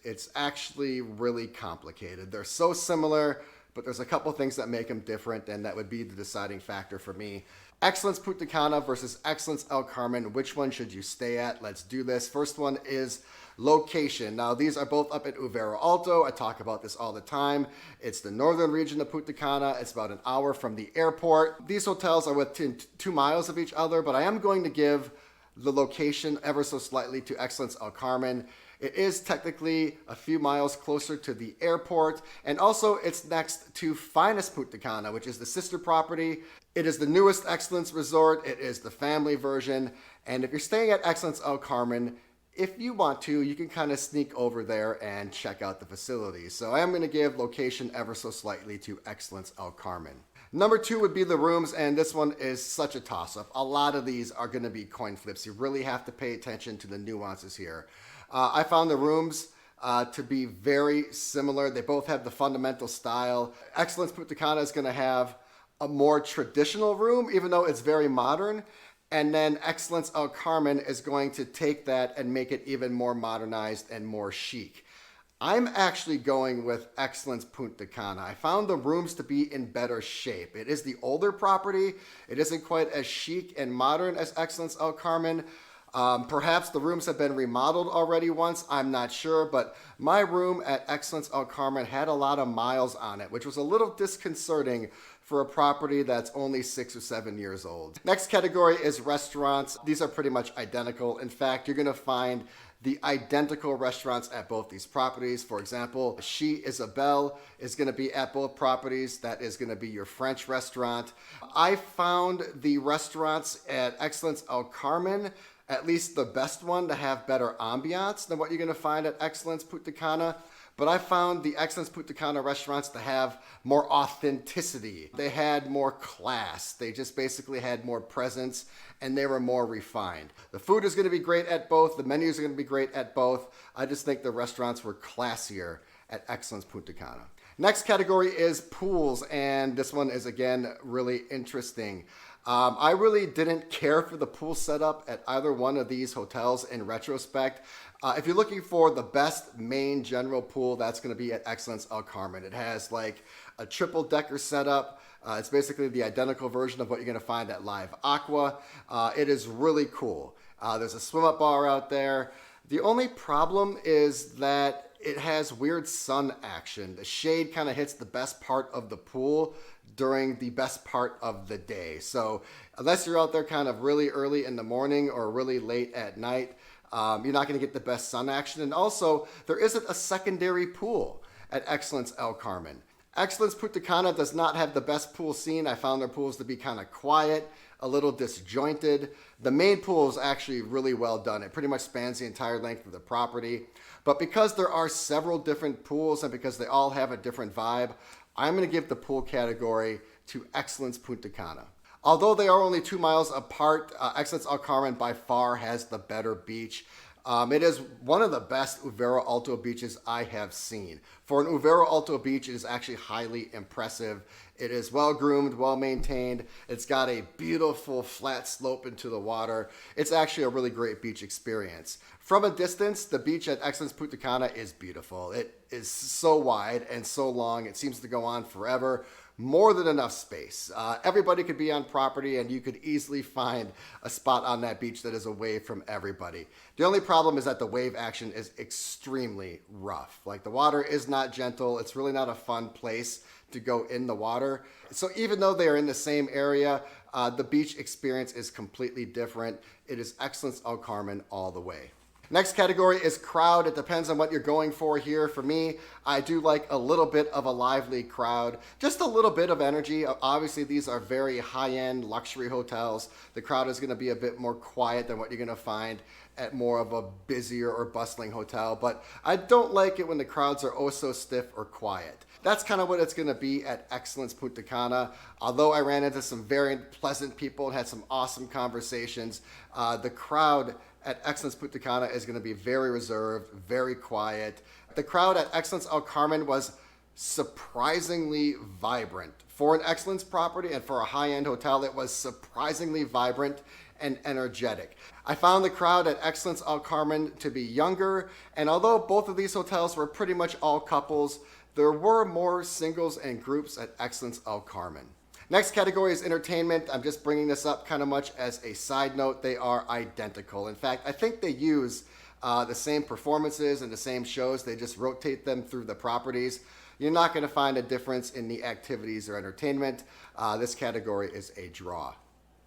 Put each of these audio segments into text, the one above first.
It's actually really complicated. They're so similar, but there's a couple things that make them different, and that would be the deciding factor for me. Excellence Punta Cana versus Excellence El Carmen. Which one should you stay at? Let's do this. First one is location. Now, these are both up at Uvero Alto. I talk about this all the time. It's the northern region of Punta Cana. It's about an hour from the airport. These hotels are within 2 miles of each other, but I am going to give the location ever so slightly to Excellence El Carmen. It is technically a few miles closer to the airport, and also it's next to Finest Punta Cana, which is the sister property. It is the newest Excellence Resort. It is the family version, and if you're staying at Excellence El Carmen, if you want to, you can kind of sneak over there and check out the facilities. So I am going to give location ever so slightly to Excellence El Carmen. Number 2 would be the rooms, and this one is such a toss-up. A lot of these are going to be coin flips. You really have to pay attention to the nuances here. I found the rooms to be very similar. They both have the fundamental style. Excellence Punta Cana is going to have a more traditional room, even though it's very modern. And then Excellence El Carmen is going to take that and make it even more modernized and more chic. I'm actually going with Excellence Punta Cana. I found the rooms to be in better shape. It is the older property. It isn't quite as chic and modern as Excellence El Carmen. Perhaps the rooms have been remodeled already once, I'm not sure, but my room at Excellence El Carmen had a lot of miles on it, which was a little disconcerting for a property that's only 6 or 7 years old. Next category is restaurants. These are pretty much identical. In fact, you're gonna find the identical restaurants at both these properties. For example, Chez Isabelle is gonna be at both properties. That is gonna be your French restaurant. I found the restaurants at Excellence El Carmen, at least the best one, to have better ambiance than what you're gonna find at Excellence Punta Cana. But I found the Excellence Punta Cana restaurants to have more authenticity. They had more class. They just basically had more presence, and they were more refined. The food is gonna be great at both. The menus are gonna be great at both. I just think the restaurants were classier at Excellence Punta Cana. Next category is pools, and this one is, again, really interesting. I really didn't care for the pool setup at either one of these hotels in retrospect. If you're looking for the best main general pool, that's going to be at Excellence El Carmen. It has like a triple decker setup. It's basically the identical version of what you're going to find at Live Aqua. It is really cool. There's a swim up bar out there. The only problem is that it has weird sun action. The shade kind of hits the best part of the pool during the best part of the day. So unless you're out there kind of really early in the morning or really late at night, you're not going to get the best sun action. And also, there isn't a secondary pool at Excellence El Carmen. Excellence Punta Cana does not have the best pool scene. I found their pools to be kind of quiet, a little disjointed. The main pool is actually really well done. It pretty much spans the entire length of the property. But because there are several different pools and because they all have a different vibe, I'm going to give the pool category to Excellence Punta Cana. Although they are only 2 miles apart, Excellence El Carmen by far has the better beach. It is one of the best Uvero Alto beaches I have seen. For an Uvero Alto beach, it is actually highly impressive. It is well groomed, well maintained. It's got a beautiful flat slope into the water. It's actually a really great beach experience. From a distance, the beach at Excellence Punta Cana is beautiful. It is so wide and so long. It seems to go on forever. More than enough space. Everybody could be on property, and you could easily find a spot on that beach that is away from everybody. The only problem is that the wave action is extremely rough. Like, the water is not gentle. It's really not a fun place to go in the water. So even though they are in the same area, the beach experience is completely different. It is Excellence El Carmen all the way. Next category is crowd. It depends on what you're going for here. For me, I do like a little bit of a lively crowd, just a little bit of energy. Obviously, these are very high-end luxury hotels. The crowd is going to be a bit more quiet than what you're going to find at more of a busier or bustling hotel, but I don't like it when the crowds are oh so stiff or quiet. That's kind of what it's going to be at Excellence Punta Cana. Although I ran into some very pleasant people and had some awesome conversations, the crowd at Excellence Punta Cana is going to be very reserved, very quiet. The crowd at Excellence El Carmen was surprisingly vibrant. For an Excellence property and for a high-end hotel, it was surprisingly vibrant and energetic. I found the crowd at Excellence El Carmen to be younger, and although both of these hotels were pretty much all couples, there were more singles and groups at Excellence El Carmen. Next category is entertainment. I'm just bringing this up kind of much as a side note. They are identical. In fact, I think they use the same performances and the same shows. They just rotate them through the properties. You're not going to find a difference in the activities or entertainment. This category is a draw.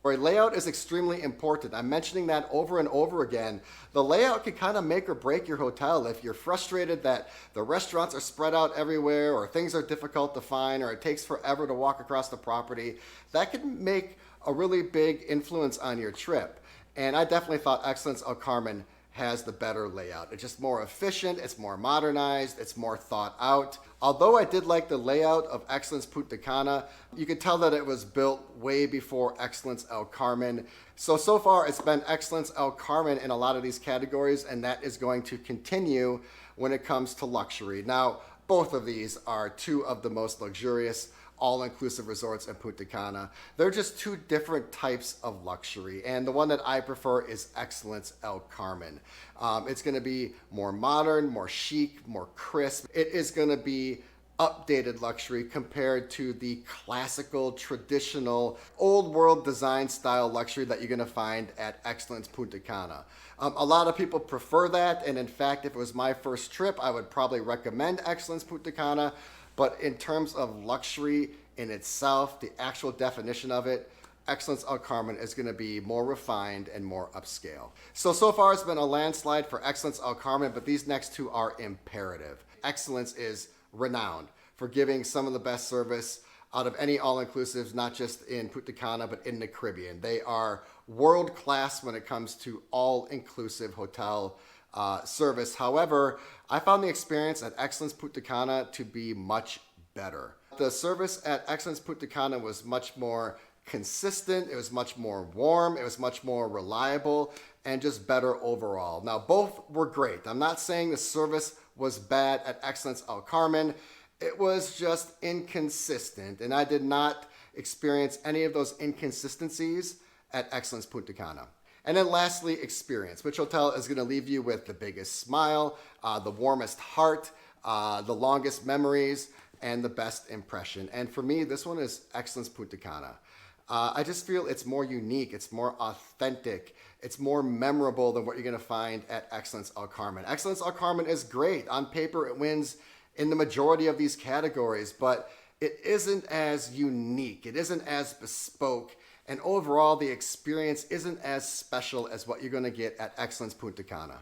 Layout is extremely important. I'm mentioning that over and over again. The layout can kind of make or break your hotel. If you're frustrated that the restaurants are spread out everywhere, or things are difficult to find, or it takes forever to walk across the property, that can make a really big influence on your trip. And I definitely thought Excellence El Carmen has the better layout. It's just more efficient, it's more modernized, it's more thought out. Although I did like the layout of Excellence Punta Cana, you could tell that it was built way before Excellence El Carmen. So far it's been Excellence El Carmen in a lot of these categories, and that is going to continue when it comes to luxury. Now, both of these are two of the most luxurious all-inclusive resorts in Punta Cana. They're just two different types of luxury, and the one that I prefer is Excellence El Carmen. It's going to be more modern, more chic, more crisp. It is going to be updated luxury compared to the classical, traditional, old world design style luxury that you're going to find at Excellence Punta Cana. A lot of people prefer that, and in fact, if it was my first trip, I would probably recommend Excellence Punta Cana. But in terms of luxury in itself, the actual definition of it, Excellence El Carmen is going to be more refined and more upscale. So far it's been a landslide for Excellence El Carmen, but these next two are imperative. Excellence is renowned for giving some of the best service out of any all-inclusives, not just in Punta Cana, but in the Caribbean. They are world-class when it comes to all-inclusive hotel service. However, I found the experience at Excellence Punta Cana to be much better. The service at Excellence Punta Cana was much more consistent, it was much more warm, it was much more reliable, and just better overall. Now, both were great. I'm not saying the service was bad at Excellence El Carmen. It was just inconsistent, and I did not experience any of those inconsistencies at Excellence Punta Cana. And then lastly, experience. Which hotel is going to leave you with the biggest smile, the warmest heart, the longest memories, and the best impression? And for me, this one is Excellence Punta Cana. I just feel it's more unique, it's more authentic, it's more memorable than what you're going to find at Excellence El Carmen. Excellence El Carmen is great. On paper, it wins in the majority of these categories, but it isn't as unique, it isn't as bespoke, and overall the experience isn't as special as what you're going to get at Excellence Punta Cana.